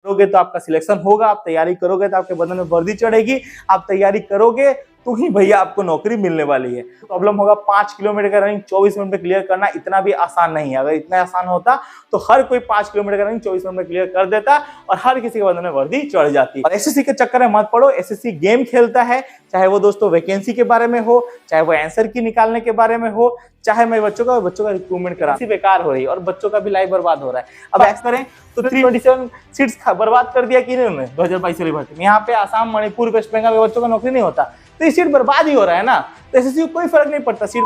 करोगे तो आपका सिलेक्शन होगा, आप तैयारी करोगे तो आपके बदन में वर्दी चढ़ेगी, आप तैयारी करोगे तो ही भैया आपको नौकरी मिलने वाली है। प्रॉब्लम होगा 5 किलोमीटर का रनिंग 24 मिनट में क्लियर करना, इतना भी आसान नहीं है। अगर इतना आसान होता तो हर कोई 5 किलोमीटर का रनिंग 24 मिनट में क्लियर कर देता और हर किसी के बदन में वर्दी चढ़ जाती। और एसएससी के चक्कर में मत पड़ो, एसएससी गेम खेलता है, चाहे वो दोस्तों वैकेंसी के बारे में हो, चाहे वो आंसर की निकालने के बारे में हो, चाहे मैं बच्चों का रिक्रूटमेंट करा, बेकार हो रही है और बच्चों का भी लाइफ बर्बाद हो रहा है। अब ऐसा करें तो 327 सीट्स बर्बाद कर दिया कि नहीं उन्होंने 2022 वाली भर्ती में। यहाँ पे आसाम, मणिपुर, वेस्ट बंगाल में बच्चों का नौकरी नहीं होता तो ये सीट बर्बाद ही हो रहा है ना। तो एसएससी को कोई फर्क नहीं पड़ता सीट।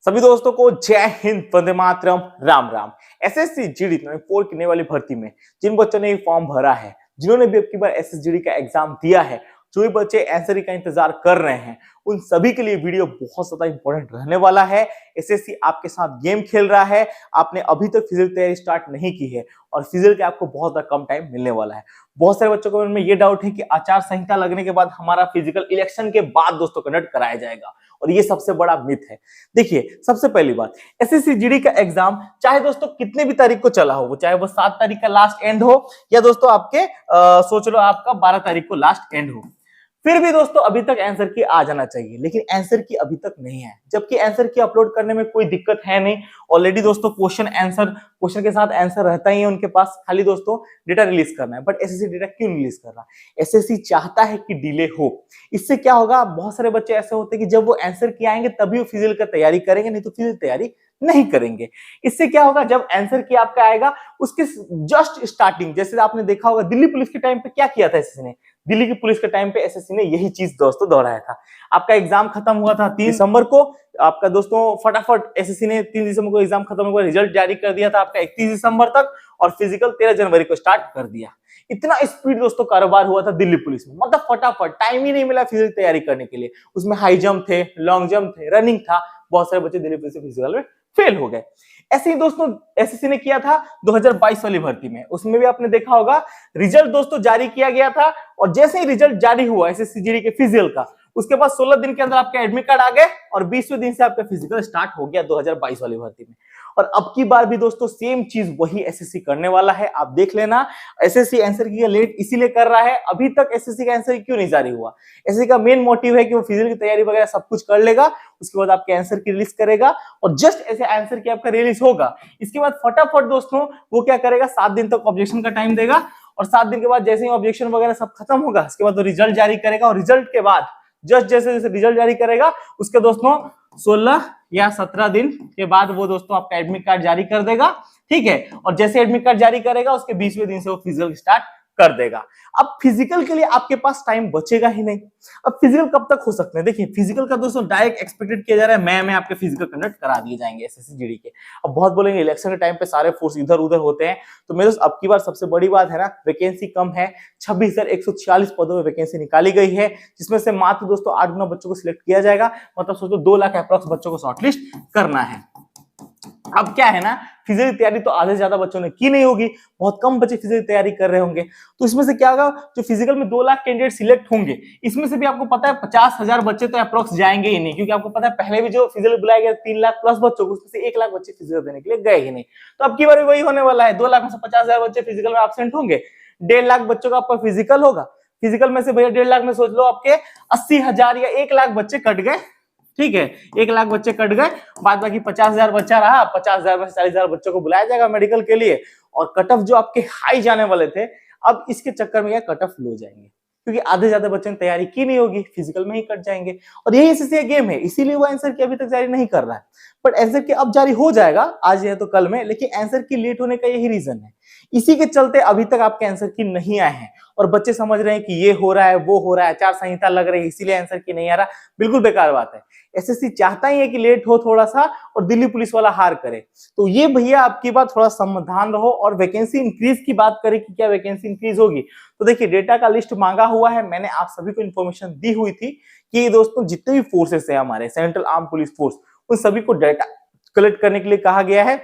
सभी दोस्तों को जय हिंद, वंदे मातरम, राम राम। एसएससी जीडी 4 की वाली भर्ती में जिन बच्चों ने फॉर्म भरा है, जिन्होंने भी अब की बार एसएसजीडी का एग्जाम दिया है, जो भी बच्चे आंसर का इंतजार कर रहे हैं, उन सभी के लिए वीडियो बहुत ज्यादा इंपॉर्टेंट रहने वाला है। एसएससी आपके साथ गेम खेल रहा है। आपने अभी तक फिजिकल तैयारी स्टार्ट नहीं की है और फिजिकल के आपको बहुत ज्यादा कम टाइम मिलने वाला है। बहुत सारे बच्चों के मन में ये डाउट है कि आचार संहिता लगने के बाद हमारा फिजिकल इलेक्शन के बाद दोस्तों कंडक्ट कराया जाएगा, और ये सबसे बड़ा मिथ है। देखिए, सबसे पहली बात, एसएससी जीडी का एग्जाम चाहे दोस्तों कितने भी तारीख को चला हो, वो चाहे वो 7 तारीख का लास्ट एंड हो या दोस्तों आपके सोच लो आपका 12 तारीख को लास्ट एंड हो, फिर भी दोस्तों अभी तक आंसर की आ जाना चाहिए। लेकिन आंसर की अभी तक नहीं है, जबकि आंसर की अपलोड करने में कोई दिक्कत है नहीं। ऑलरेडी दोस्तों क्वेश्चन के साथ आंसर रहता ही है उनके पास, खाली दोस्तों डेटा रिलीज करना है। बट एसएससी डेटा क्यों रिलीज कर रहा है? एसएससी चाहता है कि डिले हो। इससे क्या होगा, बहुत सारे बच्चे ऐसे होते हैं कि जब वो आंसर की आएंगे तभी वो फिजिकल का तैयारी करेंगे, नहीं तो फिजिकल तैयारी नहीं करेंगे। इससे क्या होगा, जब आंसर की आपका आएगा उसके जस्ट स्टार्टिंग, जैसे आपने देखा होगा दिल्ली पुलिस के टाइम पे क्या किया था एसएससी ने, दिल्ली की पुलिस के टाइम पे एसएससी ने यही चीज दोस्तों दोहराया था। आपका एग्जाम खत्म हुआ था 3 दिसंबर को, आपका दोस्तों फटाफट एसएससी ने 3 दिसंबर को एग्जाम खत्म हुआ, रिजल्ट जारी कर दिया था आपका 31 दिसंबर तक, और फिजिकल 13 जनवरी को स्टार्ट कर दिया। इतना स्पीड दोस्तों कारोबार हुआ था दिल्ली पुलिस में, मतलब फटाफट, टाइम ही नहीं मिला फिजिकल तैयारी करने के लिए। उसमें हाई जंप थे, लॉन्ग जंप थे, रनिंग था। बहुत सारे बच्चे दिल्ली पुलिस से फिजिकल में फेल हो गए। ऐसे ही दोस्तों एसएससी ने किया था 2022 वाली भर्ती में, उसमें भी आपने देखा होगा रिजल्ट दोस्तों जारी किया गया था, और जैसे ही रिजल्ट जारी हुआ एसएससी जीडी के फिजिकल का, उसके बाद 16 दिन के अंदर आपके एडमिट कार्ड आ गए और 20वें दिन से आपका फिजिकल स्टार्ट हो गया 2022 वाली भर्ती में। और अब की बार भी दोस्तों सेम चीज वही एसएससी करने वाला है, आप देख लेना। एसएससी आंसर की लेट इसीलिए कर रहा है, अभी तक एसएससी का आंसर क्यों नहीं जारी हुआ? एसएससी का मेन मोटिव है कि वो फिजिकल की तैयारी वगैरह सब कुछ कर लेगा, उसके बाद आपके आंसर की रिलीज करेगा, और जस्ट ऐसे आंसर की आपका रिलीज होगा, इसके बाद फटाफट दोस्तों वो क्या करेगा, 7 दिन तक ऑब्जेक्शन का टाइम देगा, और 7 दिन के बाद जैसे ही ऑब्जेक्शन वगैरह सब खत्म होगा, उसके बाद वो रिजल्ट जारी करेगा, और रिजल्ट के बाद जस्ट जैसे जैसे रिजल्ट जारी करेगा उसके दोस्तों 16 या 17 दिन के बाद वो दोस्तों आपका एडमिट कार्ड जारी कर देगा, ठीक है। और जैसे एडमिट कार्ड जारी करेगा उसके 20वें दिन से वो फिजिकल स्टार्ट कर देगा। अब फिजिकल के लिए आपके पास टाइम बचेगा ही नहीं। अब फिजिकल कब तक हो सकते हैं? देखिए, फिजिकल का दोस्तों डायरेक्ट एक्सपेक्टेड किया जा रहा है मैं आपके फिजिकल कंडक्ट करा दिए जाएंगे एसएससी जीडी के। अब बहुत बोलेंगे इलेक्शन के टाइम पे सारे फोर्स इधर उधर होते हैं, तो मेरे दोस्त अब की बार सबसे बड़ी बात है ना, वैकेंसी कम है। 26,146 पदों में वैकेंसी निकाली गई है, जिसमें से मात्र दोस्तों 8-9 बच्चों को सिलेक्ट किया जाएगा। मतलब सोचो 2 लाख अप्रॉक्स बच्चों को शॉर्टलिस्ट करना है। अब क्या है ना, फिजिकल तैयारी तो आधे से ज्यादा बच्चों ने की नहीं होगी, बहुत कम बच्चे फिजिकल तैयारी कर रहे होंगे। तो इसमें से क्या होगा, जो फिजिकल में 2 लाख कैंडिडेट सिलेक्ट होंगे, इसमें से भी आपको पता है 50,000 बच्चे तो अप्रॉक्स जाएंगे ही नहीं, क्योंकि आपको पता है पहले भी जो फिजिकल बुलाया गया 3 लाख प्लस बच्चों को, उसमें से 1 लाख बच्चे फिजिकल देने के लिए गए ही नहीं। तो अब की बार वही होने वाला है, 2 लाख में से 50,000 बच्चे फिजिकल में एब्सेंट होंगे, 1.5 लाख बच्चों का आपका फिजिकल होगा। फिजिकल में से भैया 1.5 लाख में सोच लो आपके 80,000 या 1 लाख बच्चे कट गए, ठीक है, 1 लाख बच्चे कट गए, बाद बाकी 50,000 बच्चा रहा। 50,000 में से 40,000 बच्चों को बुलाया जाएगा मेडिकल के लिए, और कट ऑफ जो आपके हाई जाने वाले थे, अब इसके चक्कर में कट ऑफ लो जाएंगे, क्योंकि आधे ज्यादा बच्चों ने तैयारी की नहीं होगी, फिजिकल में ही कट जाएंगे। और यही एसएससी गेम है, इसीलिए वो आंसर की अभी तक जारी नहीं कर रहा है। बट आंसर की अब जारी हो जाएगा, आज है तो कल में, लेकिन आंसर की लेट होने का यही रीजन है। इसी के चलते अभी तक आपके आंसर की नहीं आए हैं, और बच्चे समझ रहे हैं कि ये हो रहा है वो हो रहा है, आचार संहिता लग रही है इसीलिए आंसर की नहीं आ रहा। बिल्कुल बेकार बात है। एसएससी चाहता ही है कि लेट हो थोड़ा सा और दिल्ली पुलिस वाला हार करे। तो ये भैया आपकी बात थोड़ा समाधान रहो। और वैकेंसी इंक्रीज की बात करें कि क्या वैकेंसी इंक्रीज होगी, तो देखिए डेटा का लिस्ट मांगा हुआ है, मैंने आप सभी को इन्फॉर्मेशन दी हुई थी कि दोस्तों जितने भी फोर्सेस है हमारे सेंट्रल आर्म पुलिस फोर्स, उन सभी को डेटा कलेक्ट करने के लिए कहा गया है,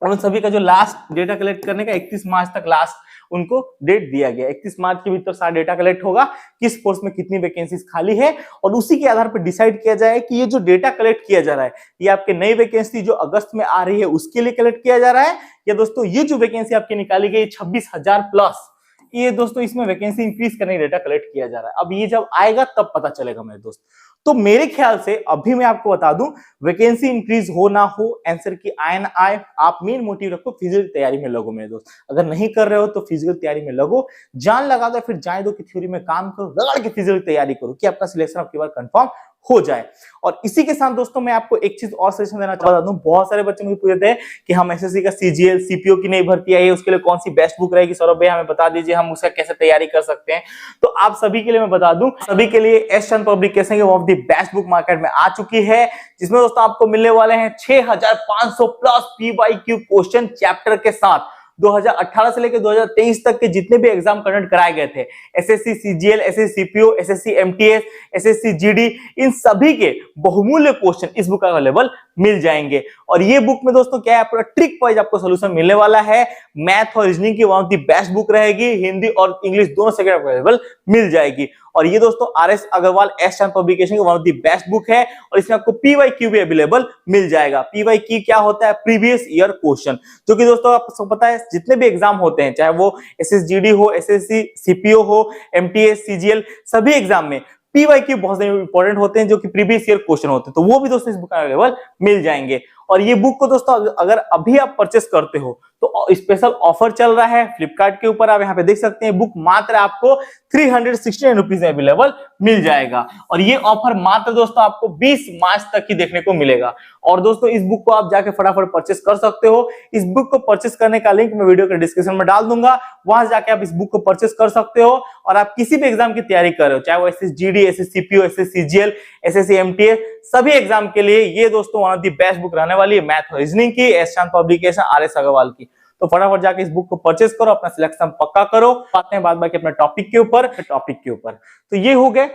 और उन सभी का जो लास्ट डेटा कलेक्ट करने का 31 मार्च तक लास्ट उनको डेट दिया गया। 31 मार्च के भीतर सारा डेटा कलेक्ट होगा, किस फोर्स में कितनी वैकेंसीज खाली है, और उसी के आधार पर डिसाइड किया जाए कि ये जो डेटा कलेक्ट किया जा रहा है ये आपके नई वैकेंसी जो अगस्त में आ रही है उसके लिए कलेक्ट किया जा रहा है, या दोस्तों ये जो वैकेंसी आपकी निकाली गई 26,000 प्लस ये दोस्तों इसमें वैकेंसी इंक्रीज करने डेटा कलेक्ट किया जा रहा है। अब ये जब आएगा तब पता चलेगा मेरे दोस्त। तो मेरे ख्याल से अभी मैं आपको बता दूं, वैकेंसी इंक्रीज हो ना हो, आंसर की आए ना आए, आप मेन मोटिव रखो, फिजिकल तैयारी में लगो मेरे दोस्त। अगर नहीं कर रहे हो तो फिजिकल तैयारी में लगो, जान लगा दो, फिर जाए दो की थ्योरी में काम करो, रगड़ के फिजिकल तैयारी करो कि आपका सिलेक्शन आपकी बार कंफर्म हो जाए। और इसी के साथ दोस्तों मैं आपको एक चीज और सजेशन देना चाहता हूं। बहुत सारे बच्चे मुझे पूछते हैं कि हम एसएससी का सीजीएल सीपीओ की नई भर्ती आई है, उसके लिए कौन सी बेस्ट बुक रहेगी सौरभ भाई, हमें बता दीजिए, हम उसका कैसे तैयारी कर सकते हैं। तो आप सभी के लिए मैं बता दूं, सभी के लिए एस चंद पब्लिकेशन की one of the best book market में आ चुकी है, जिसमें दोस्तों आपको मिलने वाले हैं 6500 प्लस पीवाईक्यू क्वेश्चन चैप्टर के साथ। 2018 से लेकर 2023 तक के जितने भी एग्जाम कंडक्ट कराए गए थे, SSC CGL, SSC CPO, SSC MTS, SSC GD, इन सभी के बहुमूल्य क्वेश्चन इस बुक अवेलेबल मिल जाएंगे। और ये बुक में दोस्तों क्या है, पूरा ट्रिक वाइज आपको सॉल्यूशन मिलने वाला है। मैथ और रीजनिंग की one of the best book रहेगी, हिंदी और इंग्लिश दोनों सेकंड अवेलेबल मिल जाएगी। और ये दोस्तों आरएस अग्रवाल एस चंद पब्लिकेशन की one of the best book है, और इसमें आपको पीवाईक्यू भी अवेलेबल मिल जाएगा। पीवाईक्यू क्या होता है, प्रीवियस ईयर क्वेश्चन, जो कि दोस्तों आपको पता है जितने भी एग्जाम होते हैं, चाहे वो एसएसजीडी हो, एसएससी सीपीओ हो, एमटीएस, सीजीएल, सभी एग्जाम में पीवाईक्यू बहुत इंपॉर्टेंट होते हैं, जो कि प्रीवियस ईयर क्वेश्चन होते हैं। तो वो भी दोस्तों इस बुक में अवेलेबल मिल जाएंगे। और ये बुक को दोस्तों अगर अभी आप परचेस करते हो तो स्पेशल ऑफर चल रहा है फ्लिपकार्ट के ऊपर, आप यहाँ पे देख सकते हैं। बुक मात्र आपको 369 रुपीज में अवेलेबल मिल जाएगा, और ये ऑफर मात्र दोस्तों आपको 20 मार्च तक ही देखने को मिलेगा। और दोस्तों इस बुक को आप जाके फटाफट परचेस कर सकते हो। इस बुक को परचेस करने का लिंक मैं वीडियो के डिस्क्रिप्शन में डाल दूंगा, वहां जाके आप इस बुक को परचेस कर सकते हो। और आप किसी भी एग्जाम की तैयारी कर रहे हो, चाहे वो एसएसजीडी, एसएससीपीओ, एसएससीजीएल, एसएससी एमटीएस, सभी एग्जाम के लिए ये दोस्तों one of the best book रहने वाली है, मैथ और रीजनिंग की, एस चंद पब्लिकेशन, आरएस अग्रवाल की। तो फटाफट जाके इस बुक को परचेस करो, अपना सिलेक्शन पक्का करो। आते हैं बाद बाकी अपने टॉपिक के ऊपर। तो ये हो गए।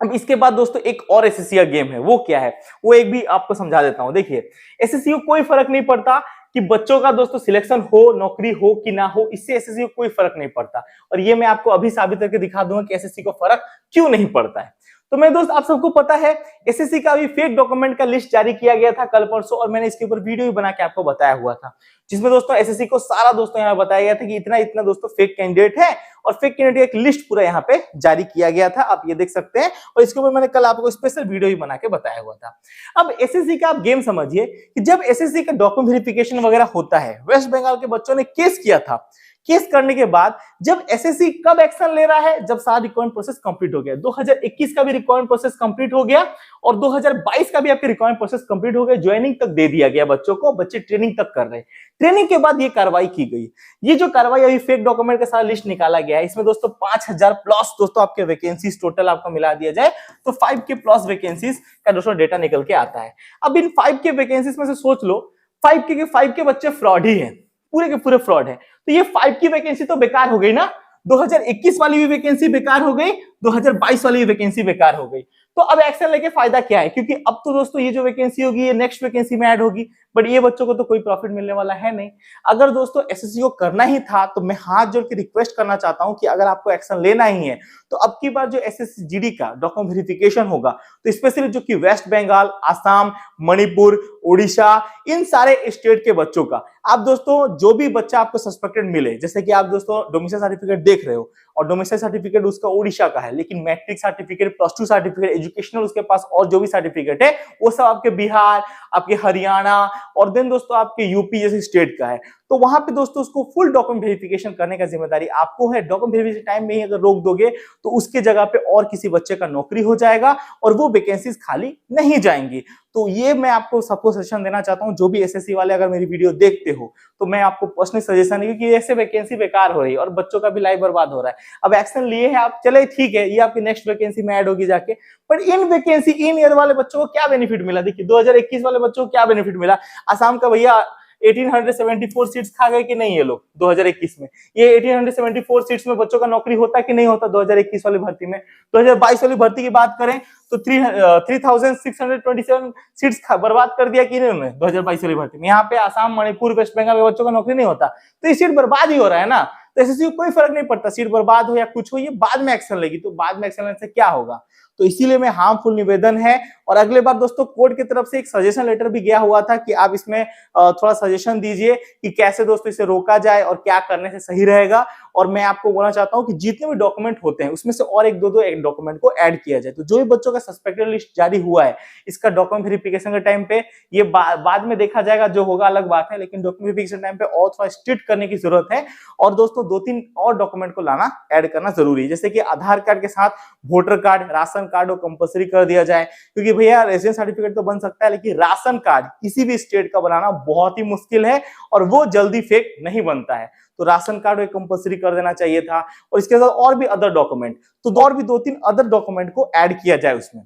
अब इसके बाद दोस्तों एक और एसएससी का गेम है, वो क्या है वो एक भी आपको समझा देता हूं। देखिए, एसएससी को कोई फर्क नहीं पड़ता कि बच्चों का दोस्तों सिलेक्शन हो, नौकरी हो कि ना हो, इससे एसएससी को कोई फर्क नहीं पड़ता। और ये मैं आपको अभी साबित करके दिखा दूंगा कि एसएससी को फर्क क्यों नहीं पड़ता है। तो मेरे दोस्त, आप सबको पता है एसएससी का अभी फेक डॉक्यूमेंट का लिस्ट जारी किया गया था कल परसों, और मैंने इसके ऊपर वीडियो भी बना के आपको बताया हुआ था, जिसमें दोस्तों एसएससी को सारा दोस्तों यहाँ बताया गया था कि इतना इतना दोस्तों फेक कैंडिडेट है, और फेक कैंडिडेट एक लिस्ट पूरा यहाँ पे जारी किया गया था, आप ये देख सकते हैं। और इसके ऊपर मैंने कल आपको स्पेशल वीडियो भी बना के बताया हुआ था। अब एसएससी का आप गेम समझिए कि जब एसएससी का डॉक्यूमेंट वेरिफिकेशन वगैरह होता है, वेस्ट बंगाल के बच्चों ने केस किया था, केस करने के बाद जब एसएससी कब एक्शन ले रहा है, जब सारा रिक्वायरमेंट प्रोसेस कंप्लीट हो गया। 2021 का भी रिक्वायरमेंट प्रोसेस कंप्लीट हो गया, और 2022 का भी आपके रिक्वायरमेंट प्रोसेस कंप्लीट हो गया, ज्वाइनिंग तक दे दिया गया बच्चों को, बच्चे ट्रेनिंग तक कर रहे हैं। ट्रेनिंग के बाद ये कार्रवाई की गई। ये जो कार्रवाई अभी फेक डॉक्यूमेंट के साथ लिस्ट निकाला गया है, इसमें दोस्तों 5000 प्लस दोस्तों आपके वैकेंसीज टोटल आपको मिला दिया जाए तो 5K प्लस वैकेंसीज का दोस्तों डेटा निकल के आता है। अब इन 5K वैकेंसीज में से सोच लो 5K बच्चे फ्रॉड ही है, पूरे के पूरे फ्रॉड है। तो ये 5K वैकेंसी तो बेकार हो गई ना, 2021 वाली भी वैकेंसी बेकार हो गई, 2022 वाली भी वैकेंसी बेकार हो गई। तो अब एक्शन लेके फायदा क्या है, क्योंकि अब तो दोस्तों ये जो वैकेंसी होगी ये नेक्स्ट वैकेंसी में ऐड होगी, बट ये बच्चों को तो कोई प्रॉफिट मिलने वाला है नहीं। अगर दोस्तों एसएससी को करना ही था तो मैं हाथ जोड़ के रिक्वेस्ट करना चाहता हूं कि अगर आपको एक्शन लेना ही है तो अब की बार जो एसएससी जीडी का डॉक्यूमेंट वेरिफिकेशन होगा, तो स्पेशली जो कि वेस्ट बंगाल, आसाम, मणिपुर, उड़ीसा, इन सारे स्टेट के बच्चों का, आप दोस्तों जो भी बच्चा आपको सस्पेक्टेड मिले, जैसे कि आप दोस्तों डोमिसाइल सर्टिफिकेट देख रहे हो, और डोमिसाइल सर्टिफिकेट उसका उड़ीसा का है, लेकिन matric certificate, plus two certificate, educational उसके पास और जो भी सर्टिफिकेट है वो सब आपके बिहार, आपके हरियाणा, और देन दोस्तों आपके यूपी जैसे स्टेट का है। तो वहां पे दोस्तों उसको फुल डॉक्यूमेंट वेरिफिकेशन करने का जिम्मेदारी आपको है। डॉक्यूमेंट वेरिफिकेशन टाइम में ही अगर रोक दोगे तो उसके जगह पे और किसी बच्चे का नौकरी हो जाएगा और वो वैकेंसीज खाली नहीं जाएंगी। तो ये मैं आपको सबको सजेशन देना चाहता हूं, जो भी एसएससी वाले अगर मेरी वीडियो देखते हो तो मैं आपको पर्सनल सजेशन है, क्योंकि ऐसे वैकेंसी बेकार हो रही है और बच्चों का भी लाइफ बर्बाद हो रहा है। अब एक्शन लिए है आप, चले ठीक है, ये आपकी नेक्स्ट वैकेंसी में ऐड होगी जाके, पर इन वैकेंसी इन ईयर वाले बच्चों को क्या बेनिफिट मिला? देखिए 2021 वाले बच्चों को क्या बेनिफिट मिला? आसाम का भैया 1874 सीट्स खा गए कि नहीं ये लोग 2021 में? ये 1874 सीट्स में बच्चों का नौकरी होता कि नहीं होता 2021 वाली भर्ती में? 2022 वाली भर्ती की बात करें तो 3627 सीट्स बर्बाद कर दिया कि नहीं उन्होंने 2022 वाली भर्ती में? यहाँ पे आसाम, मणिपुर, वेस्ट बंगाल के बच्चों का नौकरी नहीं होता, तो ये सीट बर्बाद ही हो रहा है ना। तो एसएससी को कोई फर्क नहीं पड़ता, सीट बर्बाद हो या कुछ हो, ये बाद में एक्शन लेगी। तो बाद में एक्शन लेने से क्या होगा? तो इसीलिए मैं हार्मफुल निवेदन है। और अगले बार दोस्तों कोर्ट की तरफ से एक सजेशन लेटर भी गया हुआ था कि आप इसमें थोड़ा सजेशन दीजिए कि कैसे दोस्तों इसे रोका जाए और क्या करने से सही रहेगा। और मैं आपको बोलना चाहता हूं कि जितने भी डॉक्यूमेंट होते हैं उसमें से और एक दो एक डॉक्यूमेंट को ऐड किया जाए। तो जो भी बच्चों का सस्पेक्टेड लिस्ट जारी हुआ है, इसका डॉक्यूमेंट वेरिफिकेशन के टाइम पे ये बाद में देखा जाएगा, जो होगा अलग बात है, लेकिन डॉक्यूमेंट वेरिफिकेशन टाइम पे और थोड़ा स्ट्रिक्ट करने की जरूरत है। और दोस्तों 2-3 और डॉक्यूमेंट को लाना ऐड करना जरूरी है, जैसे कि आधार कार्ड के साथ वोटर कार्ड, राशन कार्ड को कंपलसरी कर दिया जाए, क्योंकि भैया रेजिडेंस सर्टिफिकेट तो बन सकता है लेकिन राशन कार्ड किसी भी स्टेट का बनाना बहुत ही मुश्किल है और वो जल्दी फेक नहीं बनता है। तो राशन कार्ड एक कंपलसरी कर देना चाहिए था, और इसके साथ और भी अदर डॉक्यूमेंट, तो और भी 2-3 अदर डॉक्यूमेंट को ऐड किया जाए उसमें।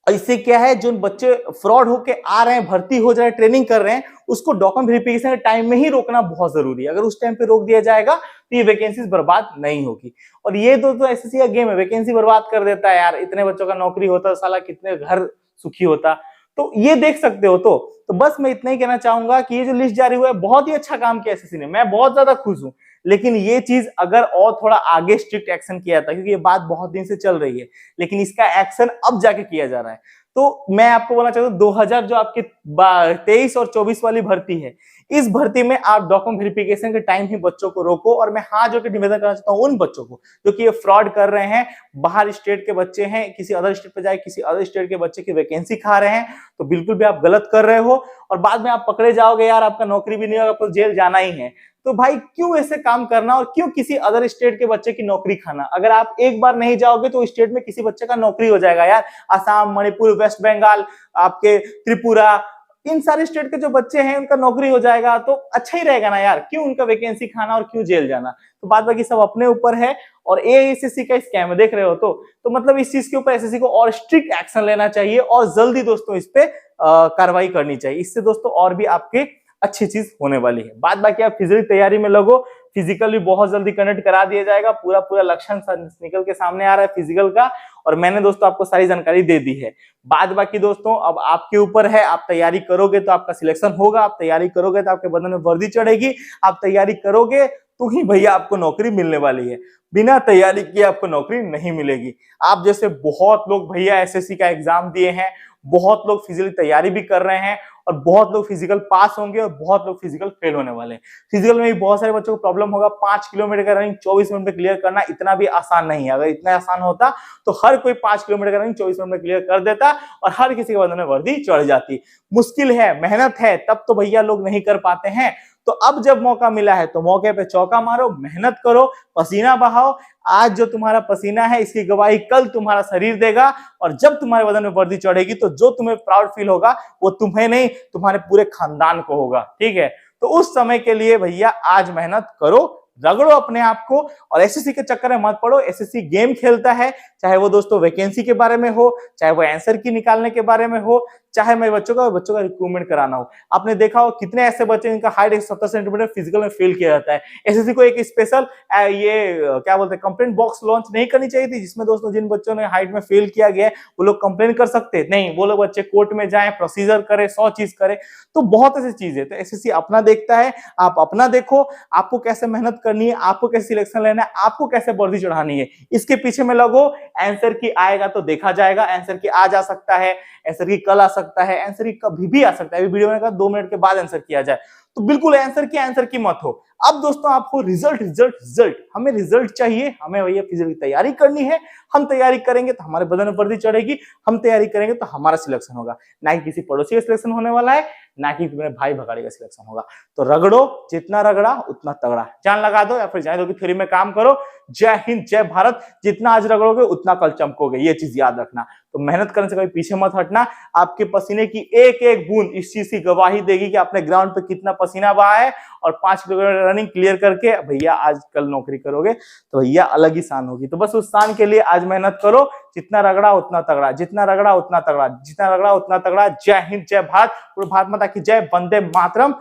इससे क्या है, जो बच्चे फ्रॉड होके आ रहे हैं, भर्ती हो जाए, ट्रेनिंग कर रहे हैं, उसको डॉक्यूमेंट वेरिफिकेशन के टाइम में ही रोकना बहुत जरूरी है। अगर उस टाइम पे रोक दिया जाएगा तो ये वैकेंसीज बर्बाद नहीं होगी। और ये तो एसएससी का गेम है, वैकेंसी बर्बाद कर देता है यार। इतने बच्चों का नौकरी होता, साला कितने घर सुखी होता। तो ये देख सकते हो। तो बस मैं इतना ही कहना चाहूंगा कि ये जो लिस्ट जारी हुआ है, बहुत ही अच्छा काम किया एसएससी ने, मैं बहुत ज्यादा खुश हूं। लेकिन ये चीज अगर और थोड़ा आगे स्ट्रिक्ट एक्शन किया था, क्योंकि ये बात बहुत दिन से चल रही है, लेकिन इसका एक्शन अब जाके किया जा रहा है। तो मैं आपको बोलना चाहता हूँ 2000 जो आपकी 23 और 24 वाली भर्ती है, इस भर्ती में आप डॉक्यूमेंट वेरिफिकेशन के टाइम ही बच्चों को रोको। और मैं हाथ जोड़ के निवेदन करना चाहता हूँ उन बच्चों को जो कि ये फ्रॉड कर रहे हैं, बाहर स्टेट के बच्चे हैं, किसी अदर स्टेट पे जाए, किसी अदर स्टेट के बच्चे की वैकेंसी खा रहे हैं, तो बिल्कुल भी आप गलत कर रहे हो। और बाद में आप पकड़े जाओगे यार, आपका नौकरी भी नहीं होगा, आपको जेल जाना ही है। तो भाई क्यों ऐसे काम करना और क्यों किसी अदर स्टेट के बच्चे की नौकरी खाना? अगर आप एक बार नहीं जाओगे तो स्टेट में किसी बच्चे का नौकरी हो जाएगा यार। असम, मणिपुर, वेस्ट बंगाल, आपके त्रिपुरा, इन सारे स्टेट के जो बच्चे हैं उनका नौकरी हो जाएगा, तो अच्छा ही रहेगा ना यार। क्यों उनका वैकेंसी खाना और क्यों जेल जाना? तो बात बाकी सब अपने ऊपर है। और एआईसीसी का स्कैम देख रहे हो तो मतलब इस चीज के ऊपर एसएससी को और स्ट्रिक्ट एक्शन लेना चाहिए और जल्दी दोस्तों इस पे कार्रवाई करनी चाहिए। इससे दोस्तों और भी आपके अच्छी चीज होने वाली है। बात बाकी आप फिजिकल तैयारी में लगो, फिजिकल भी बहुत जल्दी कंडक्ट करा दिया जाएगा। पूरा लक्षण निकल के सामने आ रहा है फिजिकल का, और मैंने दोस्तों आपको सारी जानकारी दे दी है। बात बाकी दोस्तों अब आपके ऊपर है, आप तैयारी करोगे तो आपका सिलेक्शन होगा, आप तैयारी करोगे तो आपके बदन में वर्दी चढ़ेगी, आप तैयारी करोगे तो ही भैया आपको नौकरी मिलने वाली है। बिना तैयारी किए आपको नौकरी नहीं मिलेगी। आप जैसे बहुत लोग भैया एसएससी का एग्जाम दिए हैं, बहुत लोग फिजिकल तैयारी भी कर रहे हैं, और बहुत लोग फिजिकल पास होंगे और बहुत लोग फिजिकल फेल होने वाले हैं। फिजिकल में भी बहुत सारे बच्चों को प्रॉब्लम होगा। 5 किलोमीटर का रनिंग 24 मिनट में क्लियर करना इतना भी आसान नहीं है। अगर इतना आसान होता तो हर कोई 5 किलोमीटर का रनिंग 24 मिनट में क्लियर कर देता और हर किसी के बदन में वर्दी चढ़ जाती। मुश्किल है, मेहनत है, तब तो भैया लोग नहीं कर पाते हैं। तो अब जब मौका मिला है तो मौके पे चौका मारो, मेहनत करो, पसीना बहाओ। आज जो तुम्हारा पसीना है इसकी गवाही कल तुम्हारा शरीर देगा, और जब तुम्हारे बदन में वर्दी चढ़ेगी तो जो तुम्हें प्राउड फील होगा वो तुम्हें नहीं, तुम्हारे पूरे खानदान को होगा। ठीक है, तो उस समय के लिए भैया आज मेहनत करो, रगड़ो अपने आप को, और एसएससी के चक्कर में मत पड़ो। एसएससी गेम खेलता है, चाहे वो दोस्तों वैकेंसी के बारे में हो, चाहे वो आंसर की निकालने के बारे में हो, चाहे मेरे बच्चों का रिक्रूटमेंट कराना हो। आपने देखा हो कितने ऐसे बच्चे जिनका हाइट 70 सेंटीमीटर फिजिकल में फेल किया जाता है। एसएससी को एक स्पेशल ये क्या बोलते हैं कंप्लेंट बॉक्स लॉन्च नहीं करनी चाहिए थी, जिसमें दोस्तों जिन बच्चों ने हाइट में फेल किया गया है वो लोग कंप्लेन कर सकते नहीं, वो लोग बच्चे कोर्ट में जाए, प्रोसीजर करे, 100 चीज करे। तो बहुत ऐसी चीज है। तो एसएससी अपना देखता है, आप अपना देखो, आपको कैसे मेहनत करनी है, आपको कैसे सिलेक्शन लेना है, आपको कैसे वर्दी चढ़ानी है, इसके पीछे में लगो। आंसर की आएगा तो देखा जाएगा, आंसर की आज आ सकता है, आंसर की कल आ सकता है, आंसर की कभी भी आ सकता है। वीडियो में कहा 2 मिनट के बाद आंसर किया जाए, तो बिल्कुल आंसर की मत हो। अब दोस्तों आपको रिजल्ट हमें रिजल्ट चाहिए, हमें भैया फिजिकल की तैयारी करनी है। हम तैयारी करेंगे तो हमारे बदन में वर्दी चढ़ेगी, हम तैयारी करेंगे तो हमारा सिलेक्शन होगा, ना कि किसी पड़ोसी का सिलेक्शन होने वाला है, ना कि मेरे भाई भगाड़ी का सिलेक्शन होगा। तो रगड़ो, जितना रगड़ा उतना तगड़ा, जान लगा दो या फिर जाने दो की थ्योरी में काम करो। जय हिंद, जय भारत। जितना आज रगड़ोगे उतना कल चमकोगे, ये चीज याद रखना। तो मेहनत करने से कभी पीछे मत हटना। आपके पसीने की एक एक बूंद इस चीज की गवाही देगी कि आपने ग्राउंड पे कितना पसीना बहा है, और 5 किलोमीटर रनिंग क्लियर करके भैया आज कल नौकरी करोगे तो भैया अलग ही शान होगी। तो बस उस शान के लिए आज मेहनत करो। जितना रगड़ा उतना तगड़ा, जितना रगड़ा उतना तगड़ा, जितना रगड़ा उतना तगड़ा। जय हिंद, जय भारत, पूरे भारत माता की जय, वंदे मातरम।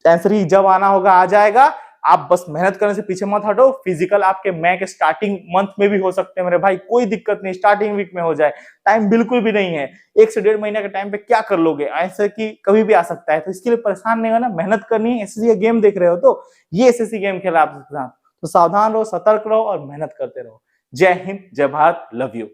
आंसर ही जब आना होगा आ जाएगा। आप बस मेहनत करने से पीछे मत हटो। फिजिकल आपके मई के स्टार्टिंग मंथ में भी हो सकते हैं मेरे भाई, कोई दिक्कत नहीं, स्टार्टिंग वीक में हो जाए, टाइम बिल्कुल भी नहीं है। 1 से 1.5 महीने के टाइम पे क्या कर लोगे, आंसर की कभी भी आ सकता है। तो इसके लिए परेशान नहीं होना, मेहनत करनी है। एसएससी का गेम देख रहे हो तो ये एसएससी गेम खेला आपके साथ, तो सावधान रहो, सतर्क रहो और मेहनत करते रहो। जय हिंद, जय भारत, लव यू।